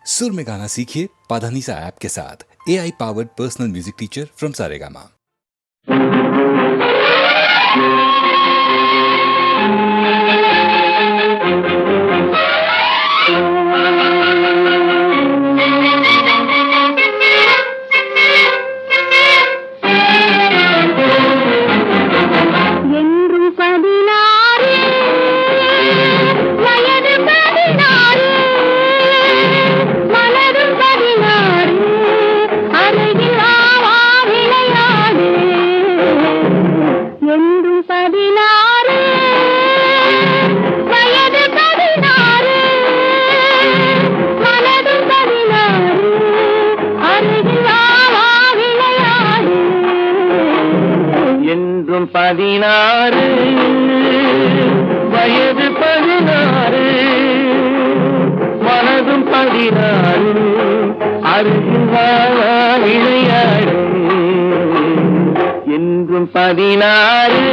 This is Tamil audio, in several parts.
सुर में गाना सीखिए पाधानीसा ऐप के साथ। AI powered personal music teacher from Saregama. பதினாறு வயது 16 மனதும் 16 அருகில் விளையாடு என்றும் 16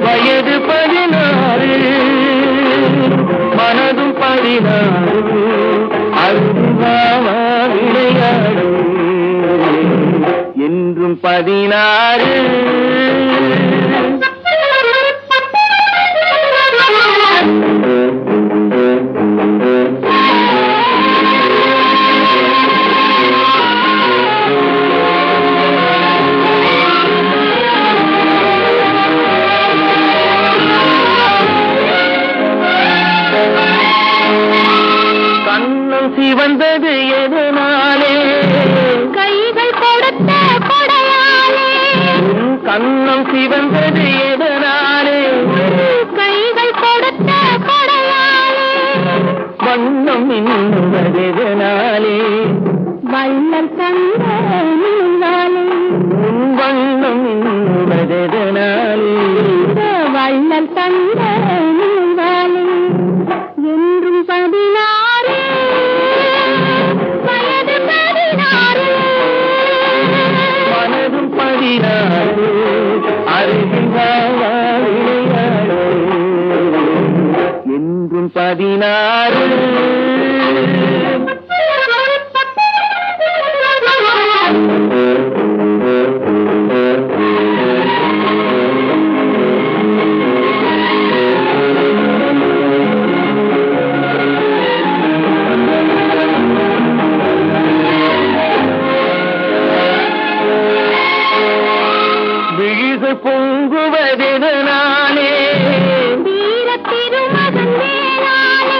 வயது 16 மனதும் 16 அருகில் விளையாடு என்றும் 16 கண்ணம் சிவந்தது எதனாலே கைகள் கொடுத்த கொடையாலே கண்ணம் சிவந்தது எதனாலே கைகள் கொடுத்த கொடையாலே வண்ணம் இன்னுவதெதனாலே வள்ளல் தந்த நினைவாலே வண்ணம் இன்னுவதெதனாலே வள்ளல் தந்த நினைவாலே என்றும் 16 வயது 16 மனதும் 16 அருகில் விளையாடு என்றும் 16 பொங்குவதெதனாலே வீர திருமகன் வேளாலே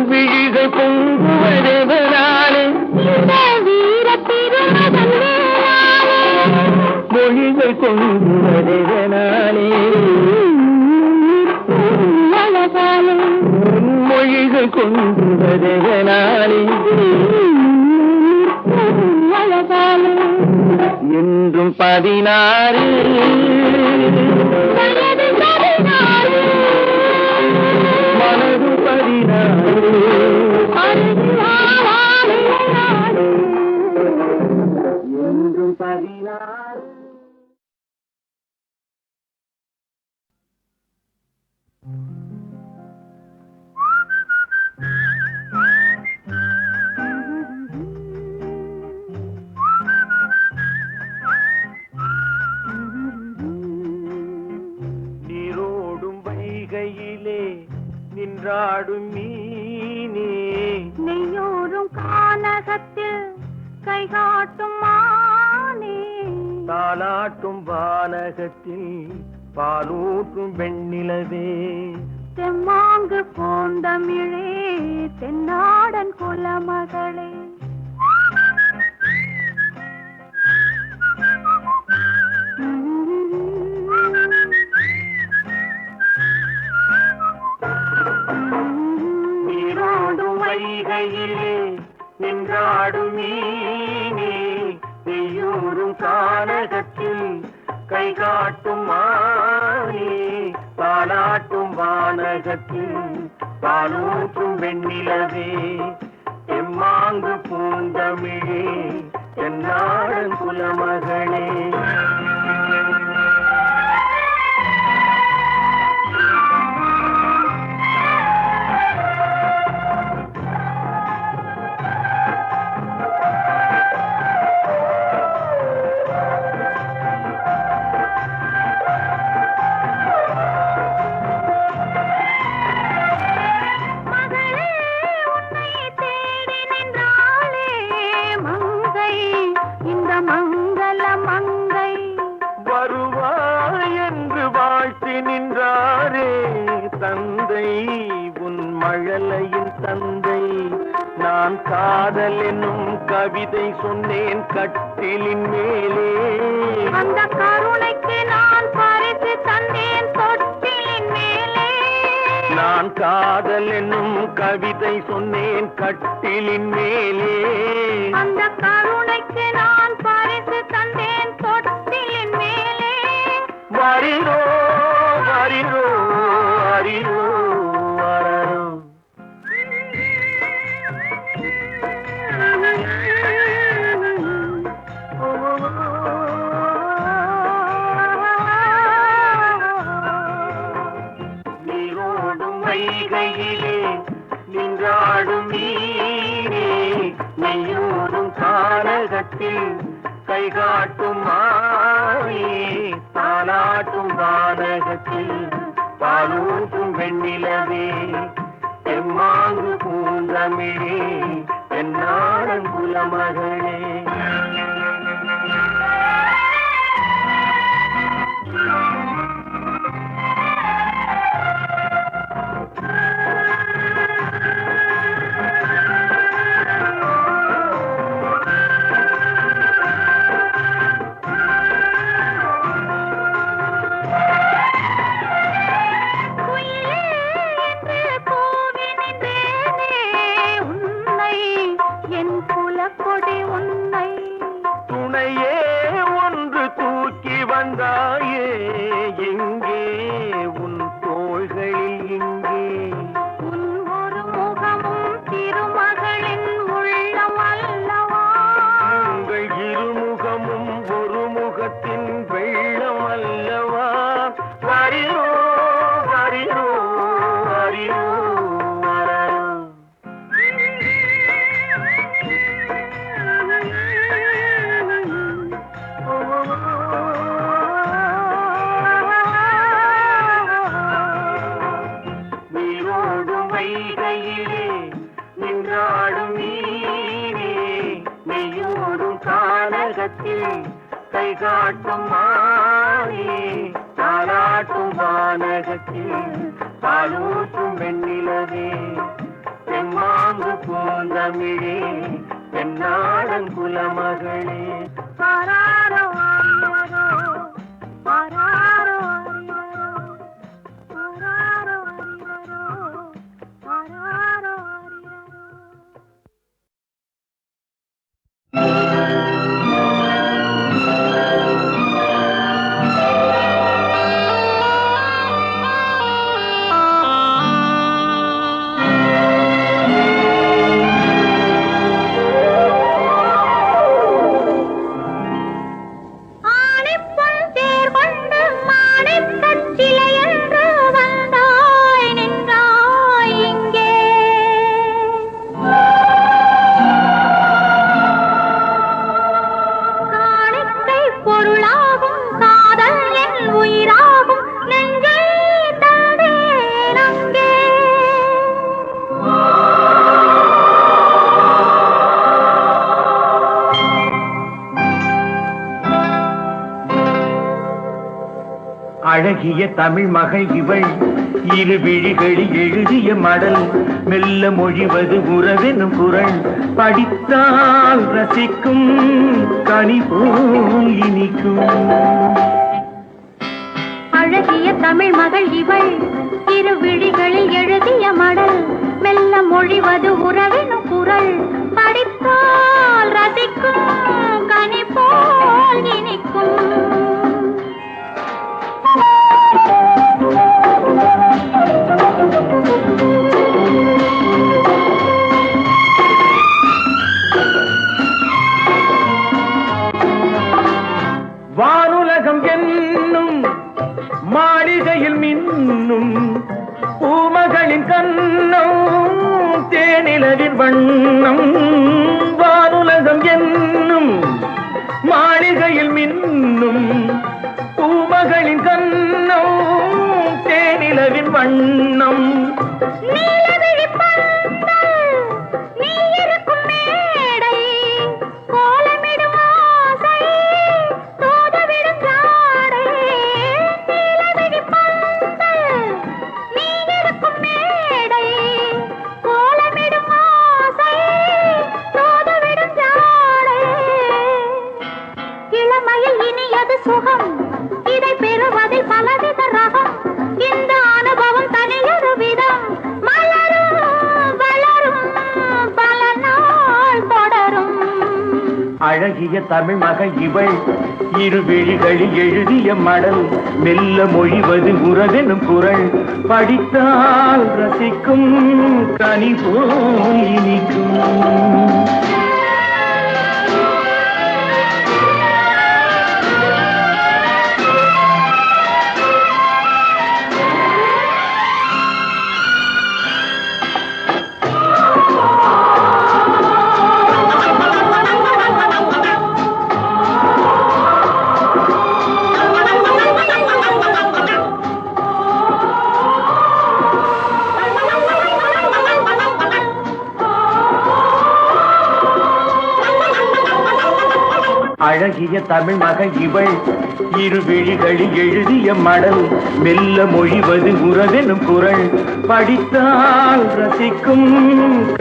விழிகள் பொங்குவதெதனாலே வீர திருமகன் வேளாலே மொழிகள் பொங்குவதெதனாலே அழகாலே மொழிகள் பொங்குவதெதனாலே அழகாலே என்றும் 16 வயது 16 மனது 16 என்றும் 16 நின்றாடும் மீனே நெய்யோரும் கானகத்தில் கைகாட்டும் மானே தாலாட்டும் வானகத்தில் பாலூட்டும் வெண்ணிலவே தெம்மாங்கு பூந்தமிழே தென்னாடன் குலமகளே வைகையிலே நின்றாடும் மீனே நெய்யூரும் கானகத்தில் கைகாட்டும் மானே பாலாட்டும் வானகத்தில் பாலூட்டும் வெண்ணிலவே எம்மாங்கு பூந்தமிழே தென்னாடன் குலமகளே நான் காதல் என்னும் கவிதை சொன்னேன் கட்டிலின் மேலே. அந்த கருணைக்கு நான் பரிசு தந்தேன் தொட்டிலின் மேலே. நான் காதல் என்னும் கவிதை சொன்னேன் கட்டிலின் மேலே. அந்த கருணைக்கு நான் பரிசு தந்தேன் தொட்டிலின் மேலே. வரிரோ வரிரோ வரிரோ வரரோ. நீரோடும் வைகையிலே நின்றாடும் நீரே, நெய்யூரும் கானகத்தில் கை காட்டும் மாயே, தாலாட்டும் வானகத்தில் பாலூட்டும் வெண்ணிலவே, எம்மாங்கு பூந்தமிழே, என்னாடன் குலமகளே. துணையே ஒன்று தூக்கி வந்தாயே, எங்கே உன் தோள்களில் இங்கே உன் ஒரு முகமும் திருமகளின் உள்ளம் அல்லவா. உங்கள் இருமுகமும் ஒரு முகத்தின் வெள்ளம் அல்லவா. வரிரோ வரிரோ வரிரோ வரரோ. நீரோடும் வைகையிலே நின்றாடும் நீரே, நெய்யூரும் கானகத்தில் கை காட்டும் மாயே, தாலாட்டும் வானகத்தில் பாலூட்டும் வெண்ணிலவே, தெம்மாங்கு பூந்தமிழே, தென்னாடன் குலமகளே. ஆராரோ ஆரிரரோ, ஆராரோ ஆரிரரோ, ஆராரோ ஆரிரரோ, ஆராரோ ஆரிரரோ. ஆணிப்பொன் தேர் கொண்டு மாணிக்கச் சிலையன்று வந்தாய் நின்றாய் இங்கே. காணிக்கை பொருளாகும் காதல் என் உயிராகும் நெஞ்சை தந்தேன் அங்கே. அழகிய தமிழ் மகள் இவள், இரு விழிகளில் எழுதிய மடல், மெல்ல மொழிவது உறவெனும் குரல், படித்தால் ரசிக்கும் கனி போல் இனிக்கும். அழகிய தமிழ் மகள் இவள், இரு விழிகளில் எழுதிய மடல், மெல்ல மொழிவது உறவெனும் குரல், படித்தால் ரசிக்கும் கனி போல் இனிக்கும். வானுலகம் என்னும் மாளிகையில் மின்னும் பூமகளின் கண்ணம், தேனிலவின் வண்ணம். வானுலகம் என்னும் மாளிகையில் மின்னும் பூமகளின் கண்ணம், தேனிலவின் வண்ணம். நீலவிழி பந்தல், நீ இருக்கும் மேடை, கோலமிடும் ஆசை, தூதுவிடும் ஜாடை. நீலவிழி பந்தல், நீ இருக்கும் மேடை, கோலமிடும் ஆசை, அழகிய தமிழ் மகள் இவள் இரு விழிகளில் எழுதிய மடல் மெல்ல மொழிவது உறவெனும் குரல் படித்தால் ரசிக்கும் கனி போல் இனிக்கும். அழகிய தமிழ் மகள் இவள் இரு விழிகளில் எழுதிய மடல் மெல்ல மொழிவது உறவெனும் குரல் படித்தால் ரசிக்கும்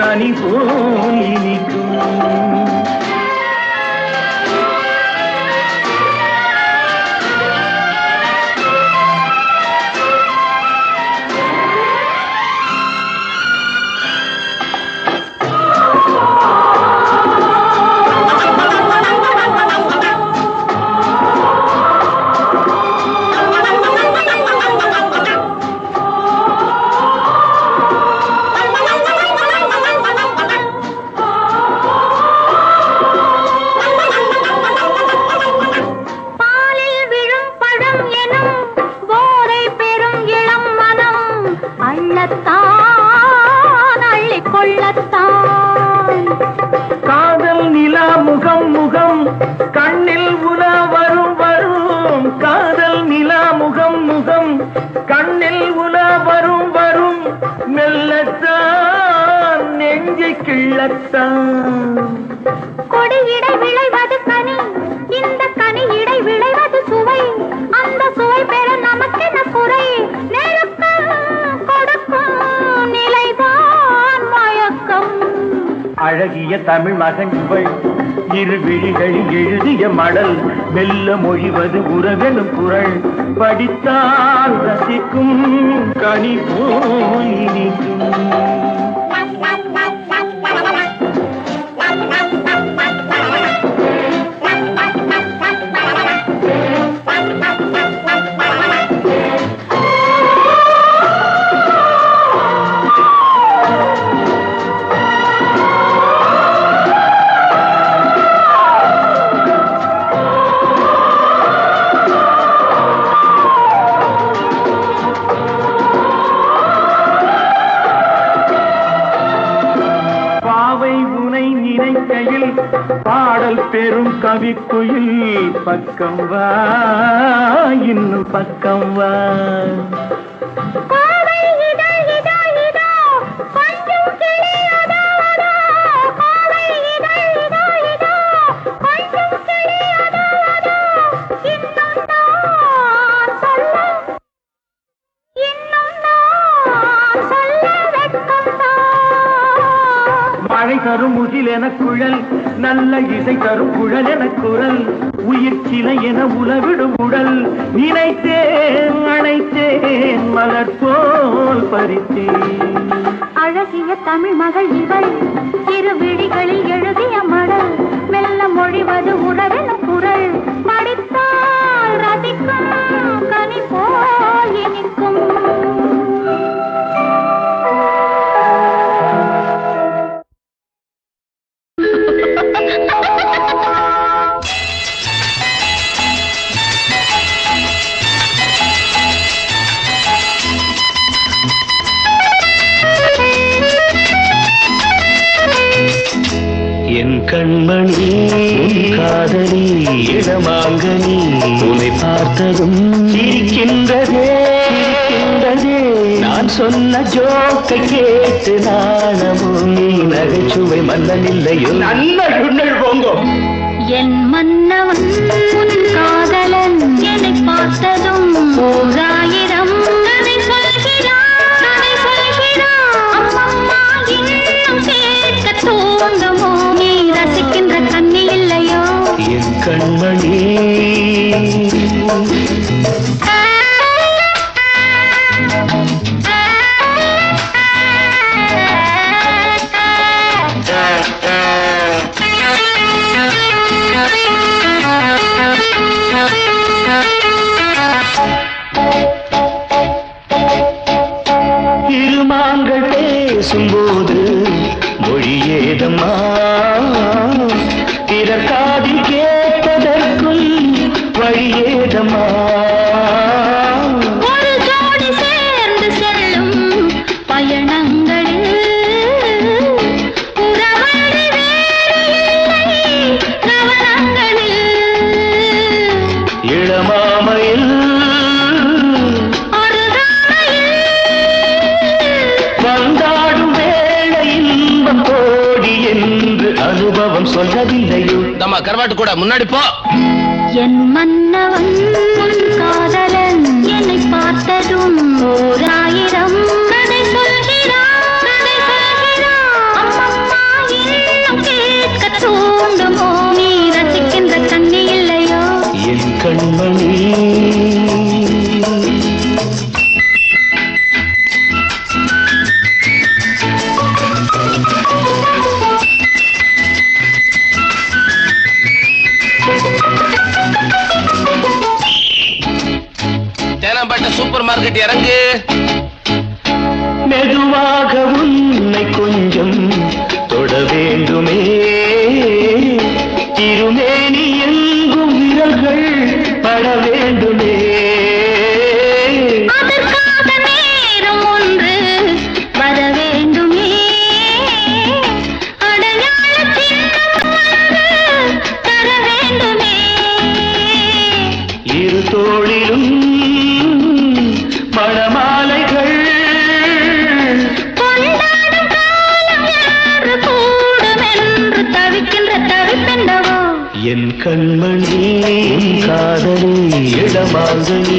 கனி போல் இனிக்கும். காதல் நிலா முகம் முகம் கண்ணில் உலா வரும் வரும் காதல் நிலா முகம் முகம் கண்ணில் உலா வரும் வரும் மெல்லத்தான் நெஞ்சை கிள்ளத்தான். கொடியிடை விளைவது கனி இந்த கனி இடை விளைவது சுவை அந்த சுவை பெற நமக்கென குறை நெருக்கம் கொடுக்கும் நிலைதான் மயக்கம். அழகிய தமிழ் மகன் இவள் இரு விழிகளில் எழுதிய மடல் மெல்ல மொழிவது உறவெனும் குரல் படித்தால் ரசிக்கும் கனி போல் இனிக்கும். பாடல் பெரும் கவிக்குயில் பக்கம் வா இன்னும் பக்கம் வா. மழை தரும் முகில் என குழல் நல்ல இசை தரும் குழல் என குரல் உயிர் சிலை என உலவிடும் உடல் நினைத்தேன் அணைத்தேன் மலர் போல் பறித்தேன். அழகிய தமிழ் மகள் இவள் இரு விழிகளில் எழுதிய மடல் மெல்ல மொழிவது உறவென குரல் படித்தால் ரசிக்கும் கனி போல் இனிக்கும். என் கண்மணி காதலி இடமாங்கனி உன்னை பார்த்ததும் சிரிக்கின்றதே நான் சொன்ன ஜோக்கை கேட்டு நாணமும் நீ நகைச்சுவை மன்னன் இல்லையோ நல்ல போங்கோ. என் மன்னவன் உன் காதலன் என்னை பார்த்ததும் ஓராயிரம் கதை சொல்கிறான் அம்மம்மா இன்னும் கேட்க தூங்கமோ நீ ரசிக்கின்ற கண்ணி இல்லையோ என் கண்மணி. ஏதம்மா பிறர் காதில் கேட்பதற்குள் வழி ஏதம்மா ஒரு ஜோடி சேர்ந்து செல்லும் பயணங்களில் உறவழி வேறு இல்லை கவனங்களில் இளமாமையில் வந்தாடும் வேளை இன்பம் கோடி என்று அனுபவம் சொல்லவில்லையோ தம்மா கருவாட்டு கூட முன்னாடி போ. என் மன்னவன் உன் காதலன் என்னை பார்த்ததும் ஓராயிரம் கதை சொல்கிறான் அம்மம்மா இன்னும் கேட்க தூண்டுமோ நீ ரசிக்கின்ற கண்ணி இல்லையோ என் கண்மணி தேனாம்பேட்டை சூப்பர் மார்க்கெட் இறங்கு. மெதுவாக உன்னை கொஞ்சம் தொட வேண்டுமே திருமேனி எங்கும் விரல்கள் பட வேண்டுமே அதற்காக நேரம் ஒன்று வர வேண்டுமே அடையாள சின்னம் ஒன்று தர வேண்டுமே இரு தோளிலும் மணமாலைகள் கொண்டாடும் காலம் யாரு கூடும் என்று தவிக்கின்ற தவிப்பெண்டவோ என் கண்மணி காதலி இடமாங்கனி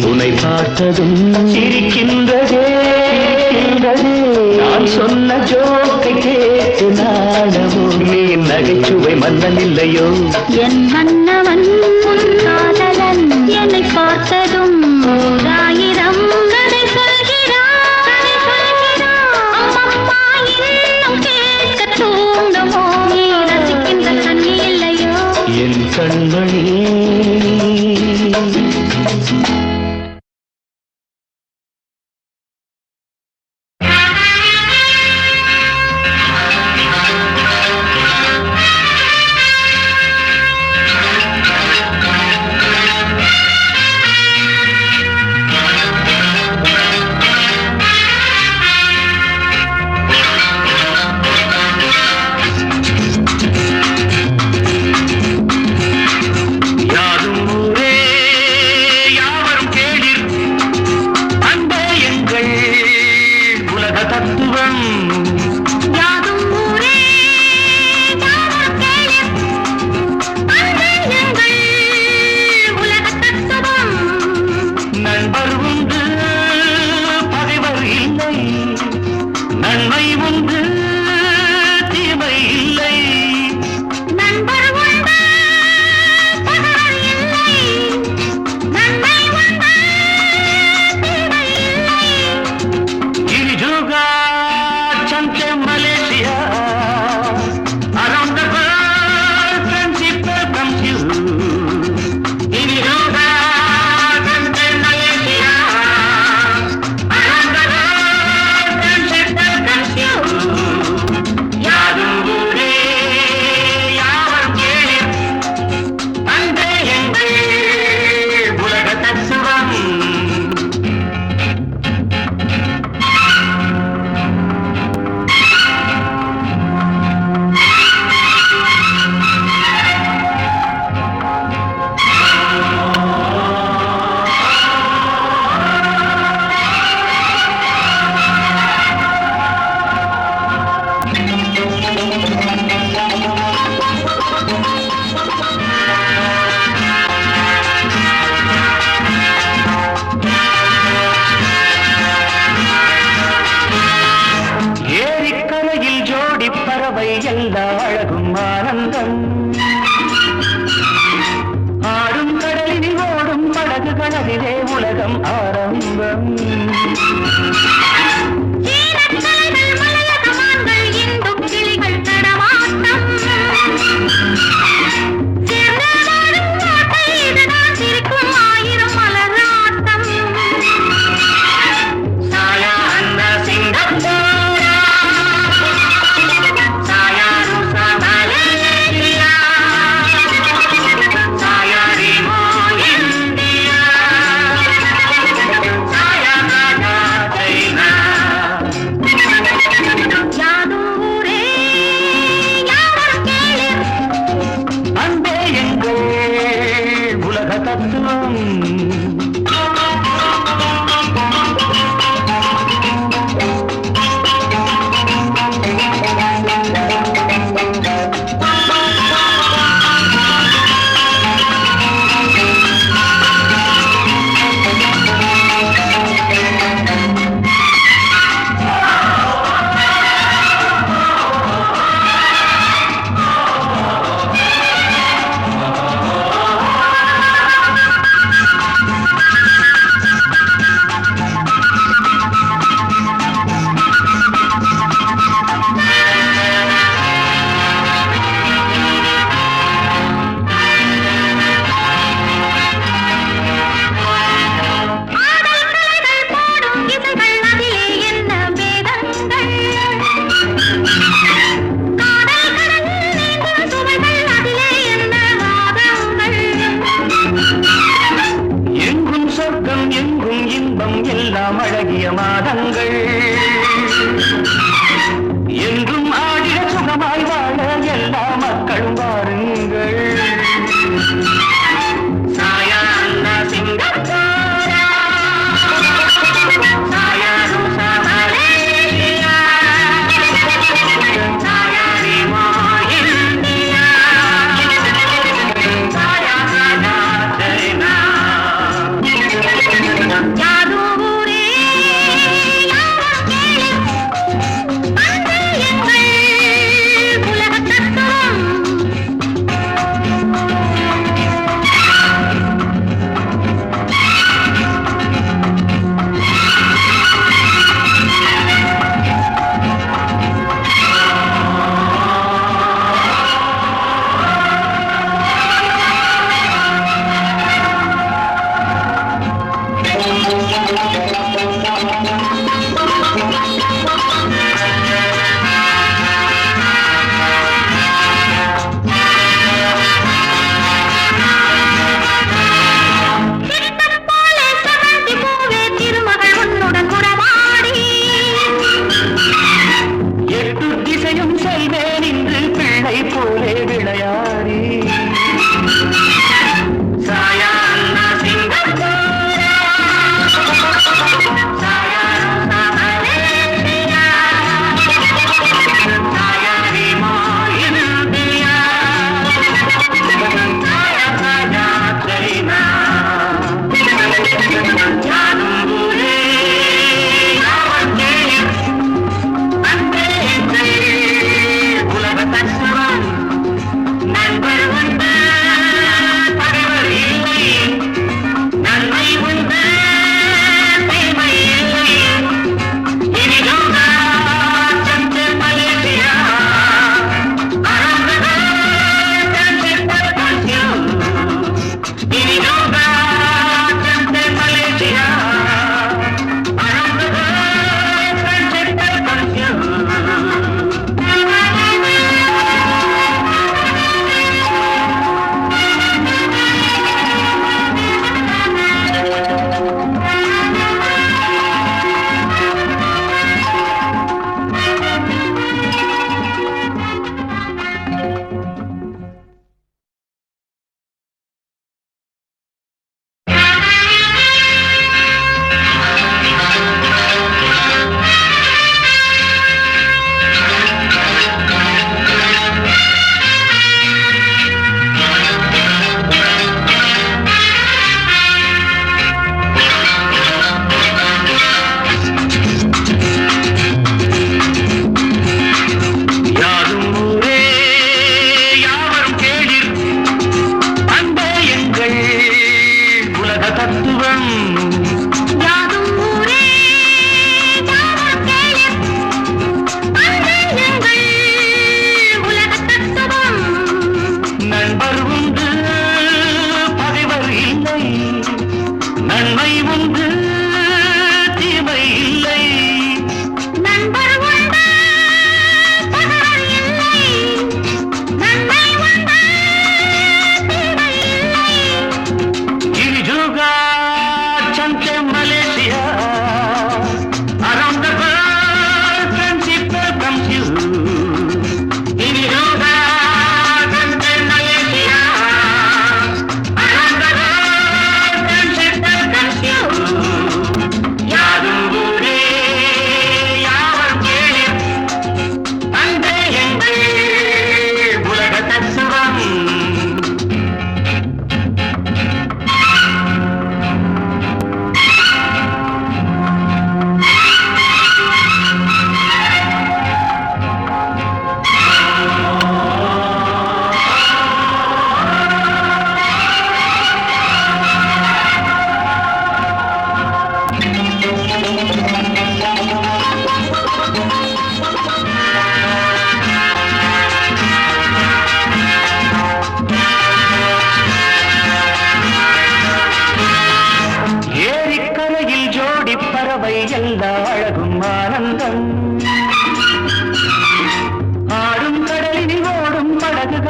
உன்னை பார்த்ததும் சிரிக்கின்றதே நான் சொன்ன ஜோக்கை கேட்டு நாணமோ நீ நகைச்சுவை மன்னன் இல்லையோ என் மன்னவன் உன் காதலன் என்னை பார்த்ததும் ஓராயிரம் கதை சொல்கிறான் அம்மம்மா இன்னும் கேட்க தூண்டுமோ நீ ரசிக்கின்ற கண்ணி இல்லையோ என் கண்மணி யாரும் ஊரே யாவரும் கேளீர் அன்பே எங்கள் உலக தத்துவம் யாதும் ஊரே யாவரும் கேளீர் அன்பே எங்கள் உலக தத்துவம் நண்பர் உண்டு பகைவர் இல்லை நன்மை உண்டு தீமை இல்லை நண்பர் உண்டு பகைவர் இல்லை நன்மை உண்டு தீமை இல்லை Girijuga, Chante, Malaysia, around the world, friendship welcomes you. Girijuga, Chante, Malaysia, around the world, friendship welcomes you. யாரும் ஊரே யாவர் கேளீர் அன்பே எங்கள் உலக தத்துவம் ஏரிக்கரையில் ஜோடி பறவை எல்லா அழகும் ஆனந்தம் ஆடும் கடலில் ஓடும் படகுகளிலே உலகம் ஆரம்பம் சீனக்கலைகள் மலையக மான்கள் இந்துக் கிளிகள் நடமாட்டம் சேர்ந்து வாழும் கோட்டை இதுதான் சிரிக்கும் ஆயிரம் மலராட்டம் சாயா அந்த சிங்கப்பூரா சாயா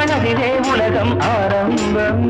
மனதிலே உலகம் ஆரம்பம்.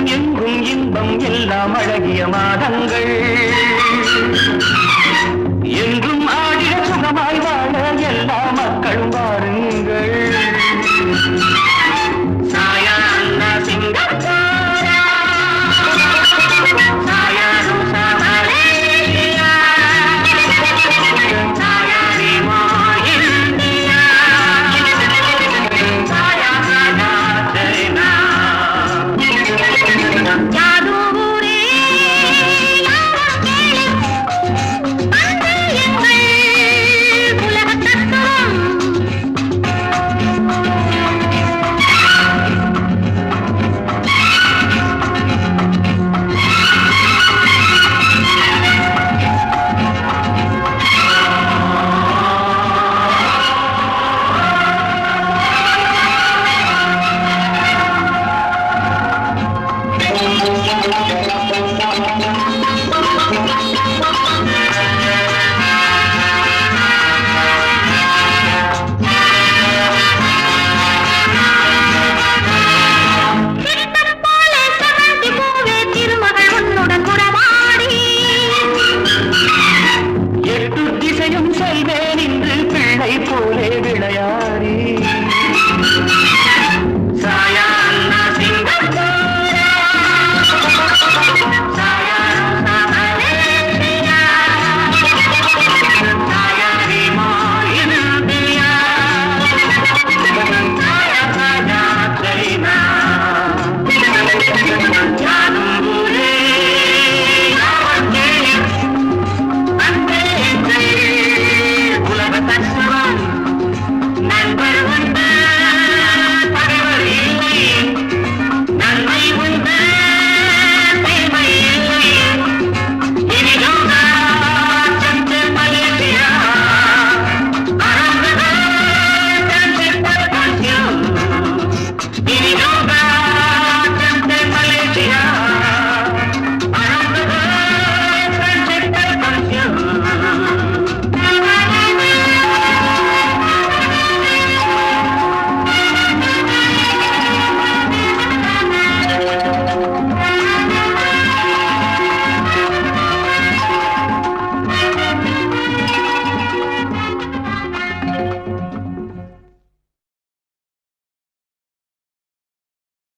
எங்கும் இன்பம் எல்லாம் அழகிய மாதங்கள்.